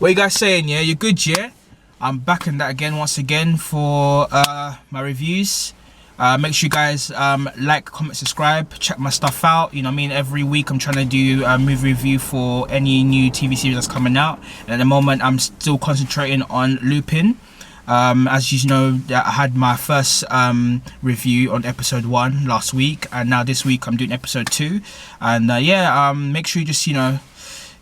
What you guys saying? Yeah, you're good, yeah? I'm back in that again, once again, for my reviews. Make sure you guys like, comment, subscribe, check my stuff out. You know what I mean? Every week I'm trying to do a movie review for any new TV series that's coming out. And at the moment I'm still concentrating on Lupin. As you know, I had my first review on episode 1 last week, and now this week I'm doing episode 2. And make sure you just, you know,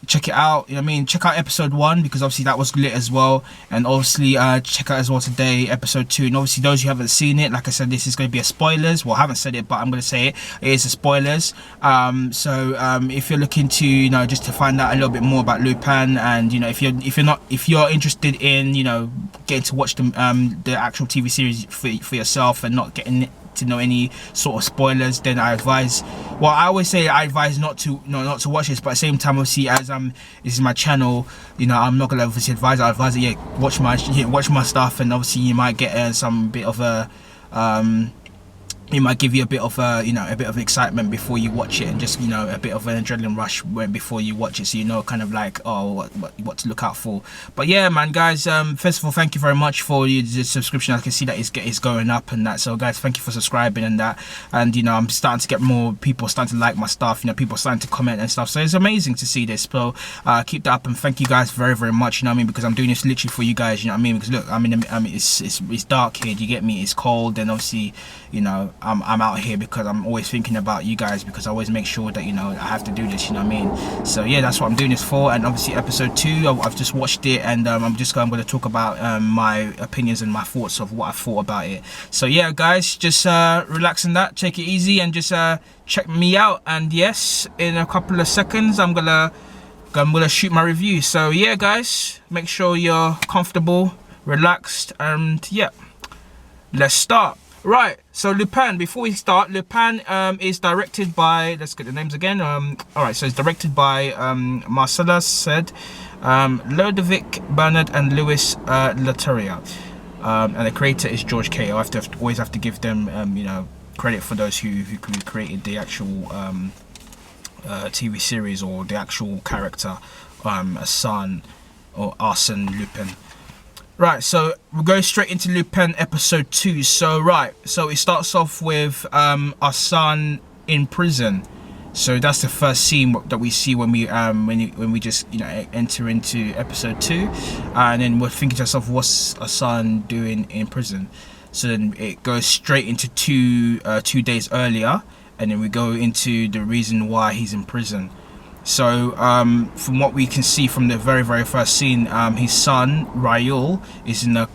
check it out. You know what I mean? Check out episode 1 because obviously that was lit as well, and obviously check out as well today episode 2. And obviously those who haven't seen it, like I said, this is going to be a spoilers. Well, I haven't said it, but I'm going to say it. It is a spoilers. If you're looking to, you know, just to find out a little bit more about Lupin, and you know, if you're interested in, you know, getting to watch the actual TV series for yourself and not getting to know any sort of spoilers, then I advise, well, I always say I advise not to watch this, but at the same time, obviously, as this is my channel, you know, I'm not gonna obviously advise. I advise that, yeah, watch my stuff, and obviously you might get some bit of a it might give you a bit of a bit of excitement before you watch it, and just, you know, a bit of an adrenaline rush before you watch it, so you know kind of like, oh, what to look out for. But yeah, man, guys, first of all, thank you very much for the subscription. I can see that it's going up and that, so guys, thank you for subscribing and that. And you know, I'm starting to get more people starting to like my stuff, you know, people starting to comment and stuff, so it's amazing to see this. So keep that up, and thank you guys very, very much, you know what I mean, because I'm doing this literally for you guys, you know what I mean, because look, it's dark here, do you get me? It's cold, and obviously, you know, I'm out here because I'm always thinking about you guys, because I always make sure that, you know, I have to do this, you know what I mean? So yeah, that's what I'm doing this for. And obviously episode 2, I've just watched it, and I'm going to talk about my opinions and my thoughts of what I thought about it. So yeah, guys, just relax in that, take it easy, and just check me out. And yes, in a couple of seconds I'm gonna shoot my review. So yeah, guys, make sure you're comfortable, relaxed, and yeah, let's start. Right, so Lupin, before we start, Lupin is directed by, let's get the names again. Alright, so it's directed by Marcella Said, Ludovic Bernard, and Louis Leterrier. And the creator is George K. I always have to give them you know, credit for those who created the actual TV series, or the actual character, ASSANE, or ASSANE Lupin. Right, so we'll go straight into Lupin episode 2. So right, so it starts off with ASSANE in prison. So that's the first scene that we see when we just, you know, enter into episode 2, and then we're thinking to ourselves, what's ASSANE doing in prison? So then it goes straight into two days earlier, and then we go into the reason why he's in prison. So from what we can see from the very, very first scene, his son Raoul is in a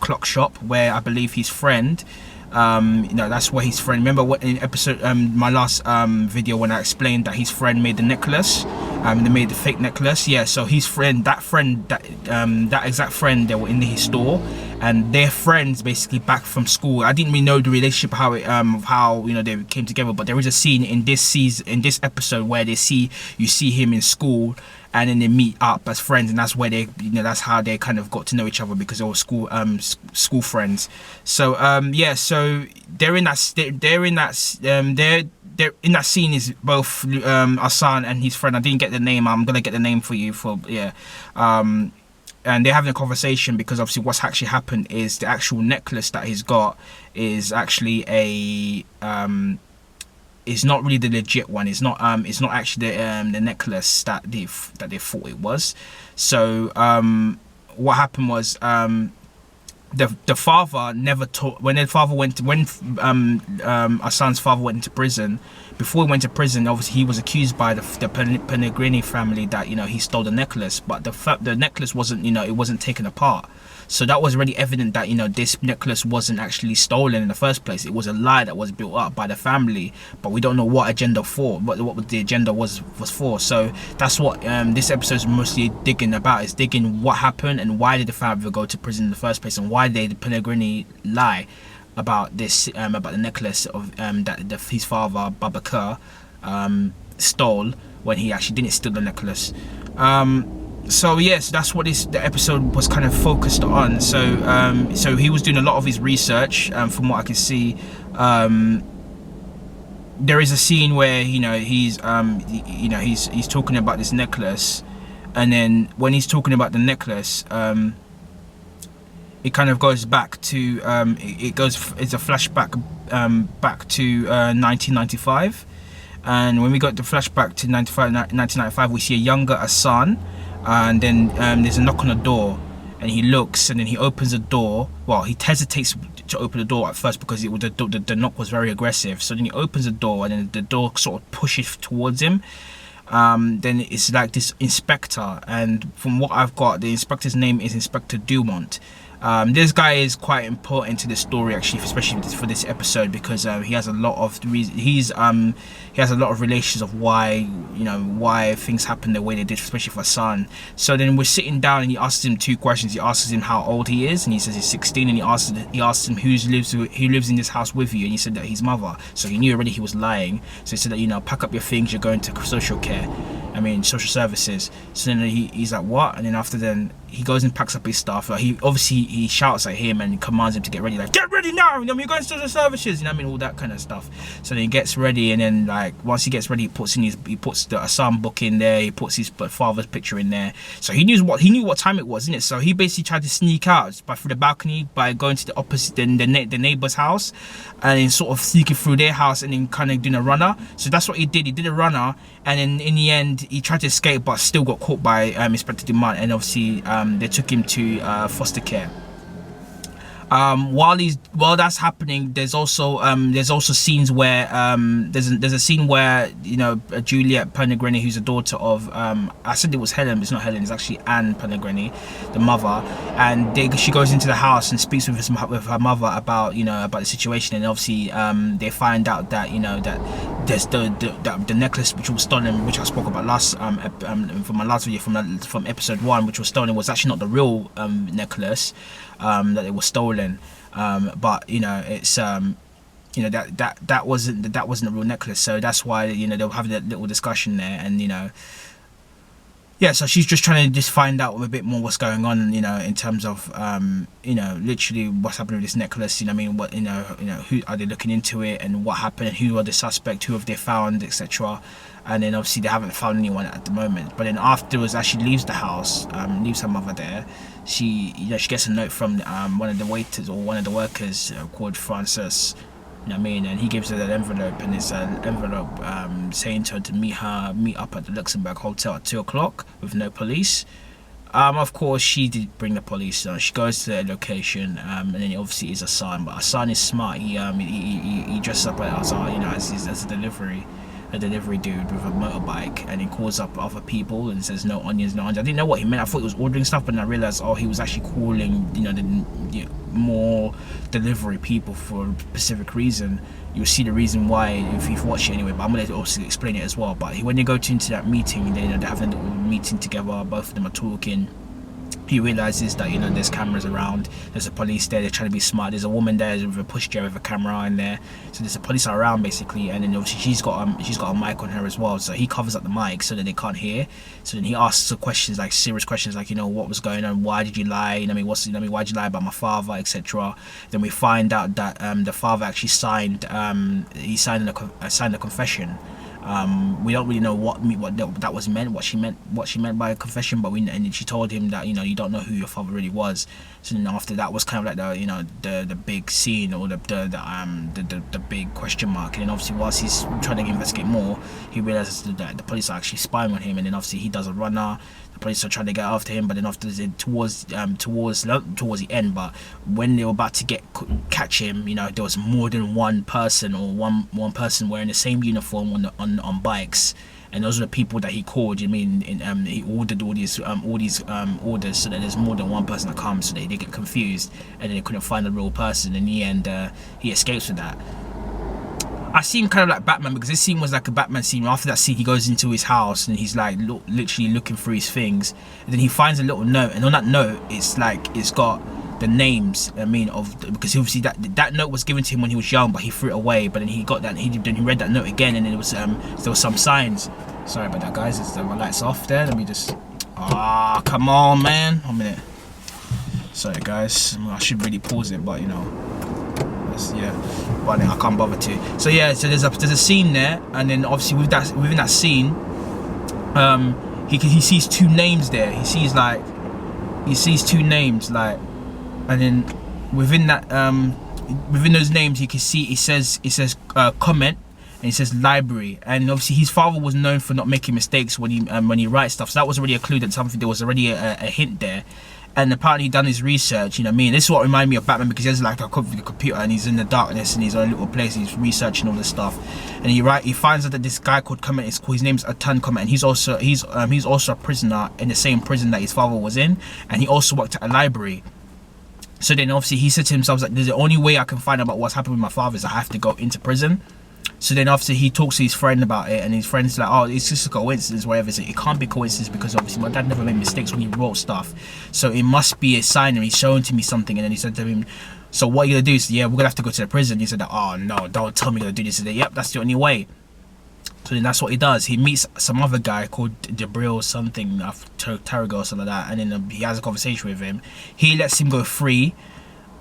clock shop where I believe his friend, you know, that's where his friend, remember what in episode my last video when I explained that his friend made the necklace, they made the fake necklace. Yeah, so his friend, that exact friend, they were in his store, and they're friends basically back from school. I didn't really know the relationship, how you know, they came together, but there is a scene in this episode where you see him in school, and then they meet up as friends, and that's where they, you know, that's how they kind of got to know each other, because they were school friends. So yeah, so they're in that scene is both ASSANE and his friend. I didn't get the name. I'm gonna get the name for you for, yeah. And they're having a conversation, because obviously what's actually happened is the actual necklace that he's got is actually it's not really the legit one. It's not actually the necklace that they thought it was. So what happened was, the father never taught, when ASSANE's father went into prison. Before he went to prison, obviously he was accused by the Pellegrini family that, you know, he stole the necklace, but the necklace wasn't, you know, it wasn't taken apart. So that was already evident that, you know, this necklace wasn't actually stolen in the first place. It was a lie that was built up by the family, but we don't know what agenda for, what the agenda was for. So that's what this episode is mostly digging about, is digging what happened and why did the family go to prison in the first place, and why did the Pellegrini lie about this, about the necklace of that his father Babacar stole, when he actually didn't steal the necklace. So yes, that's what the episode was kind of focused on. So he was doing a lot of his research, from what I can see. There is a scene where, you know, he's talking about this necklace, And then when he's talking about the necklace, it kind of goes back to it's a flashback back to 1995. And when we got the flashback to 1995, we see a younger ASSANE, and then there's a knock on the door, and he looks, and then he opens the door. Well, he hesitates to open the door at first because the knock was very aggressive. So then he opens the door, and then the door sort of pushes towards him. Then it's like this inspector, and from what I've got, the inspector's name is Inspector Dumont. This guy is quite important to the story, actually, especially for this episode, because he has a lot of he has a lot of relations of why things happen the way they did, especially for ASSANE. So then we're sitting down, and he asks him 2 questions. He asks him how old he is, and he says he's 16. And he asks him who lives in this house with you, and he said that his mother. So he knew already he was lying. So he said that, pack up your things, you're going to social services. So then he's like, what? And then after then he goes and packs up his stuff. Like, he shouts at him and commands him to get ready, like, get ready now, you're going to social services, all that kind of stuff. So then he gets ready, and then like once he gets ready, he puts the ASSANE book in there, he puts his father's picture in there. So he knew what time it was, innit? So he basically tried to sneak out through the balcony by going to the opposite the neighbor's house, and then sort of sneaking through their house, and then kind of doing a runner. So that's what he did. He did a runner, and then in the end he tried to escape, but still got caught by Inspector Dumont, and obviously they took him to foster care. While that's happening, there's also scenes where there's a scene where Juliette Panagrini, who's a daughter of I said it was Helen, but it's not Helen, it's actually Anne Panagrini, the mother, and she goes into the house and speaks with her mother about about the situation, and obviously they find out that that there's the necklace which was stolen, which I spoke about last from my last video from episode 1, which was stolen, was actually not the real necklace. That it was stolen, but it's that wasn't a real necklace. So that's why they'll have that little discussion there, and so she's just trying to find out a bit more what's going on, in terms of literally what's happening with this necklace. What who are they looking into it, and what happened, and who are the suspect, who have they found, etc. And then obviously they haven't found anyone at the moment. But then afterwards, as she leaves the house, leaves her mother there, she gets a note from one of the waiters or one of the workers called Francis. And he gives her that envelope, and it's an envelope saying to her to meet up at the Luxembourg Hotel at 2 o'clock with no police. Of course, she did bring the police. So she goes to their location, and then obviously is ASSANE. But ASSANE is smart. He dresses up as a delivery dude with a motorbike, and he calls up other people and says no onions, no onions. I didn't know what he meant. I thought he was ordering stuff, but then I realized he was actually calling more delivery people for a specific reason. You'll see the reason why if you've watched it anyway, but I'm going to also explain it as well. But when they go into that meeting, they're having a little meeting together, both of them are talking. He realizes that there's cameras around, there's a police there, they're trying to be smart, there's a woman there with a pushchair with a camera in there, so there's a police around basically, and then obviously she's got a mic on her as well, so he covers up the mic so that they can't hear. So then he asks her questions, like serious questions, like what was going on, why did you lie, why'd you lie about my father, etc. Then we find out that the father actually signed a confession. We don't really know what that was meant, what she meant by a confession, but and she told him that you don't know who your father really was. So then after that was kind of like the big scene, or the big question mark. And then obviously whilst he's trying to investigate more, he realizes that the police are actually spying on him, and then obviously he does a runner. The police are trying to get after him, but then after towards the end, but when they were about to catch him, there was more than one person, or one person wearing the same uniform on bikes, and those are the people that he called. He ordered all these orders, so that there's more than one person that comes, so they get confused, and then they couldn't find the real person. In the end, he escapes with that. I seem kind of like Batman, because this scene was like a Batman scene. After that scene, he goes into his house and he's like literally looking through his things, and then he finds a little note, and on that note it's got the names. Because obviously that note was given to him when he was young, but he threw it away. But then he got that, then he read that note again, and then there was some signs. Sorry about that, guys. My light's off there. Let me just. Come on, man. 1 minute. Sorry, guys. I should really pause it, but but I can't bother to. So there's a scene there, and then obviously within that scene, he sees two names there. He sees two names, like, and then within that within those names he can see it says comment, and it says library. And obviously his father was known for not making mistakes when he writes stuff, so that was already a clue that something, there was already a hint there. And apparently he done his research, you know what I mean? This is what reminded me of Batman, because he has like a computer and he's in the darkness in his own little place, he's researching all this stuff. And he finds out that this guy called Comet is called, his name's ASSANE Comet, and he's also a prisoner in the same prison that his father was in, and he also worked at a library. So then obviously he said to himself, like, the only way I can find out about what's happened with my father is I have to go into prison. So then after he talks to his friend about it, and his friend's like, oh, it's just a coincidence, whatever. So it can't be coincidence, because obviously my dad never made mistakes when he wrote stuff, so it must be a sign, and he's showing to me something. And then he said to him, so what are you gonna do? He said, yeah, we're gonna have to go to the prison. He said, oh no, don't tell me you're gonna do this. He said, yep, that's the only way. So then that's what he does. He meets some other guy called Jabril something, Tarago or something like that, and then he has a conversation with him. He lets him go free.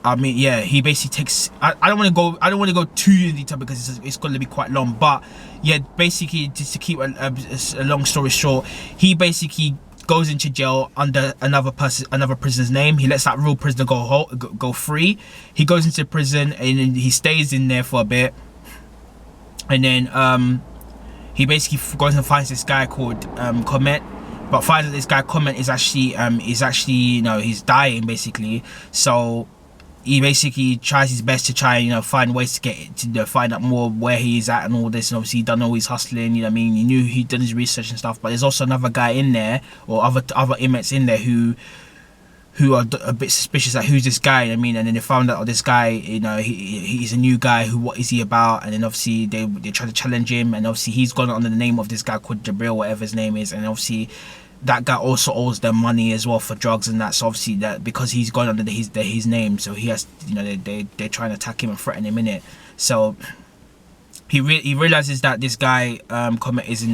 I mean, yeah, he basically takes. I don't want to go too in detail, because it's going to be quite long. But yeah, basically, just to keep a long story short, he basically goes into jail under another prisoner's name. He lets that real prisoner go free. He goes into prison and then he stays in there for a bit, and then he basically goes and finds this guy called Comet. But finds that this guy Comet is actually you know, he's dying basically. So he basically tries his best to try and, you know, find ways to get to find out more where he is at and all this. And obviously he done all his hustling, you know what I mean? He knew he'd done his research and stuff. But there's also another guy in there, or other inmates in there who are a bit suspicious, like, who's this guy, you know what I mean? And then they found out, oh, this guy, you know, he's a new guy, what is he about? And then obviously they try to challenge him, and obviously he's gone under the name of this guy called Jabril, whatever his name is. And obviously that guy also owes them money as well for drugs and that. So obviously that, because he's gone under his name, so he has, you know, they're trying to attack him and threaten him in it. So he realizes that this guy Comet he's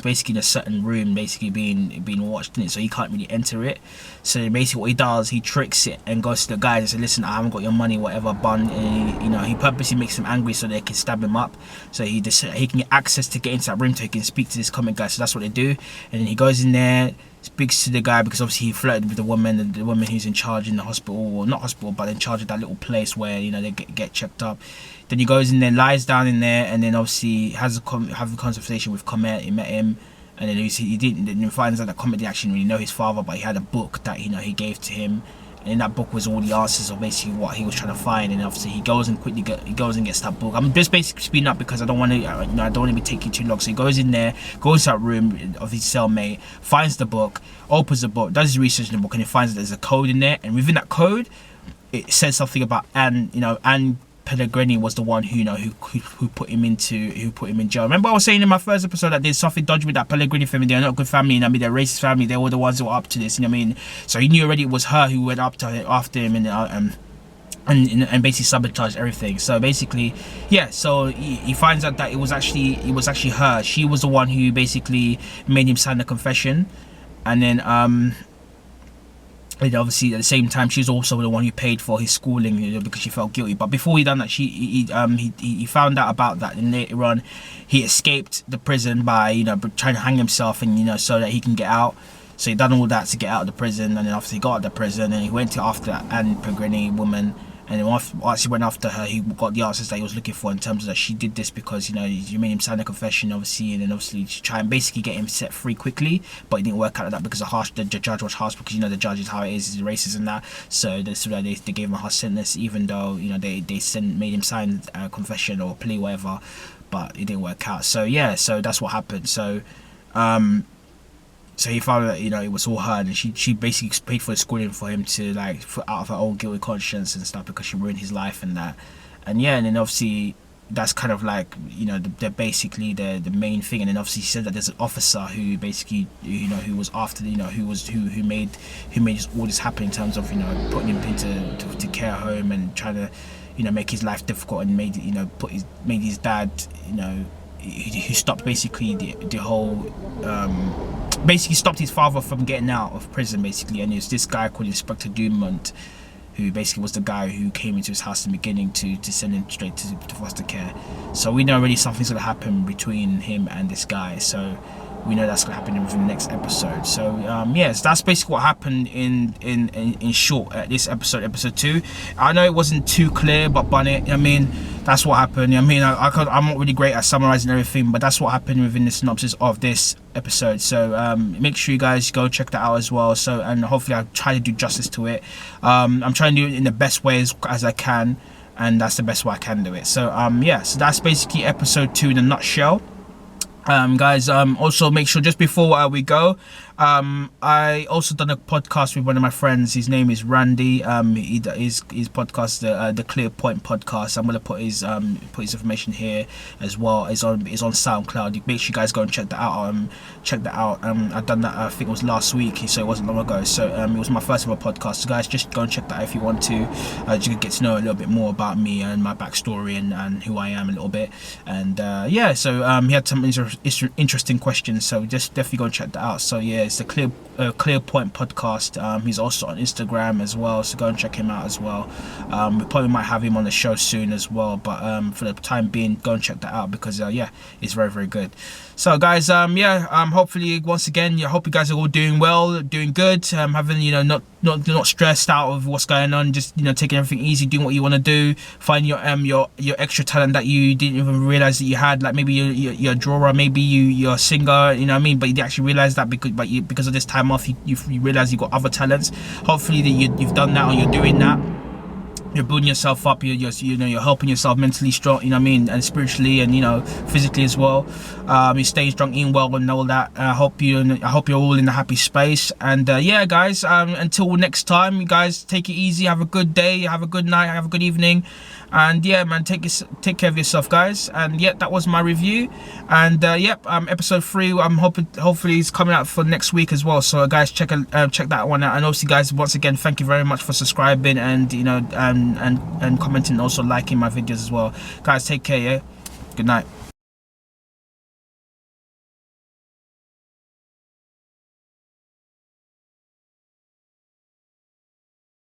basically in a certain room, basically being watched in it, so he can't really enter it. So basically what he does, he tricks it and goes to the guy and says, listen, I haven't got your money, whatever, bun. And you know, he purposely makes him angry so they can stab him up, so he can get access to get into that room, so he can speak to this Comet guy. So that's what they do. And then he goes in there, speaks to the guy, because obviously he flirted with the woman who's in charge in the hospital, or not hospital, but in charge of that little place where, you know, they get checked up. Then he goes in there, lies down in there, and then obviously have a conversation with Comet. He met him, and then he finds out that Comet didn't actually really know his father, but he had a book that, you know, he gave to him, and in that book was all the answers of basically what he was trying to find. And obviously he goes and gets that book. I'm just basically speeding up because I don't want to, you know, I don't want to be taking too long. So he goes in there, goes to that room of his cellmate, finds the book, opens the book, does his research in the book, and he finds that there's a code in there, and within that code it says something about Anne Pellegrini was the one who, you know, who put him in jail. Remember I was saying in my first episode that there's something dodgy with that Pellegrini family. They're not a good family, and I mean, they're a racist family. They were the ones who were up to this, you know what I mean? So he knew already it was her who went after him and basically sabotaged everything. So basically, yeah, so he finds out that it was actually her. She was the one who basically made him sign the confession, and then and obviously at the same time she's also the one who paid for his schooling, you know, because she felt guilty. But before he done that, he found out about that, and later on he escaped the prison by, you know, trying to hang himself, and, you know, so that he can get out. So he done all that to get out of the prison, and then after he got out of the prison, and he went after Anne Pellegrini woman. And then once he went after her, he got the answers that he was looking for, in terms of that she did this because, you know, you made him sign a confession, obviously, and then obviously to try and basically get him set free quickly. But it didn't work out like that, because the judge was harsh, because, you know, the judge is how it is racist and that. So they gave him a harsh sentence, even though, you know, they made him sign a confession or plea, whatever. But it didn't work out. So yeah, so that's what happened. So so he found that, you know, it was all her, and she basically paid for the schooling for him to, like, out of her own guilty conscience and stuff, because she ruined his life and that. And yeah, and then obviously that's kind of like, you know, they're basically the main thing. And then obviously he said that there's an officer who basically, you know, who was after, you know, who made all this happen, in terms of, you know, putting him into care home and trying to, you know, make his life difficult, and made his dad, you know, who stopped basically the whole basically stopped his father from getting out of prison, basically. And it's this guy called Inspector Dumont, who basically was the guy who came into his house in the beginning to send him straight to foster care. So we know already something's gonna happen between him and this guy. So we know that's gonna happen within the next episode. So yes, that's basically what happened in short at this episode 2. I know it wasn't too clear, but Bonnet, I mean, that's what happened. I mean, I'm not really great at summarizing everything, but that's what happened within the synopsis of this episode. So make sure you guys go check that out as well. So, and hopefully I'll try to do justice to it. I'm trying to do it in the best way as I can, and that's the best way I can do it. So yeah, so that's basically episode 2 in a nutshell. Guys, also make sure, just before we go, I also done a podcast with one of my friends. His name is Randy. His podcast, the Clear Point podcast. I'm gonna put his information here as well. It's on SoundCloud. Make sure you guys go and check that out. I've done that, I think it was last week, so it wasn't long ago. So it was my first ever podcast. So guys, just go and check that out if you want to. You can get to know a little bit more about me and my backstory and who I am a little bit. And yeah, so he had some interesting questions. So just definitely go and check that out. So yeah, it's the Clear Point podcast. He's also on Instagram as well, so go and check him out as well. We probably might have him on the show soon as well, but for the time being, go and check that out because yeah, it's very, very good. So guys, hopefully once again, I hope you guys are all doing well, doing good, having, you know, not stressed out of what's going on, just, you know, taking everything easy, doing what you want to do, find your extra talent that you didn't even realize that you had. Like maybe you're a drawer, maybe you're a singer, you know what I mean, but you didn't actually realize that because of this time off, you realize you've got other talents. Hopefully that you've done that, or you're doing that. You're building yourself up, you're helping yourself mentally strong, you know what I mean, and spiritually, and, you know, physically as well. You're staying strong, eating well, and all that. I hope you're all in a happy space. And yeah, guys, until next time, you guys take it easy, have a good day, have a good night, have a good evening, and yeah, man, take care of yourself, guys. And yeah, that was my review. And episode 3, I'm hopefully it's coming out for next week as well. So guys, check that one out. And also, guys, once again, thank you very much for subscribing and, you know, and commenting, and also liking my videos as well. Guys, take care. Yeah, good night.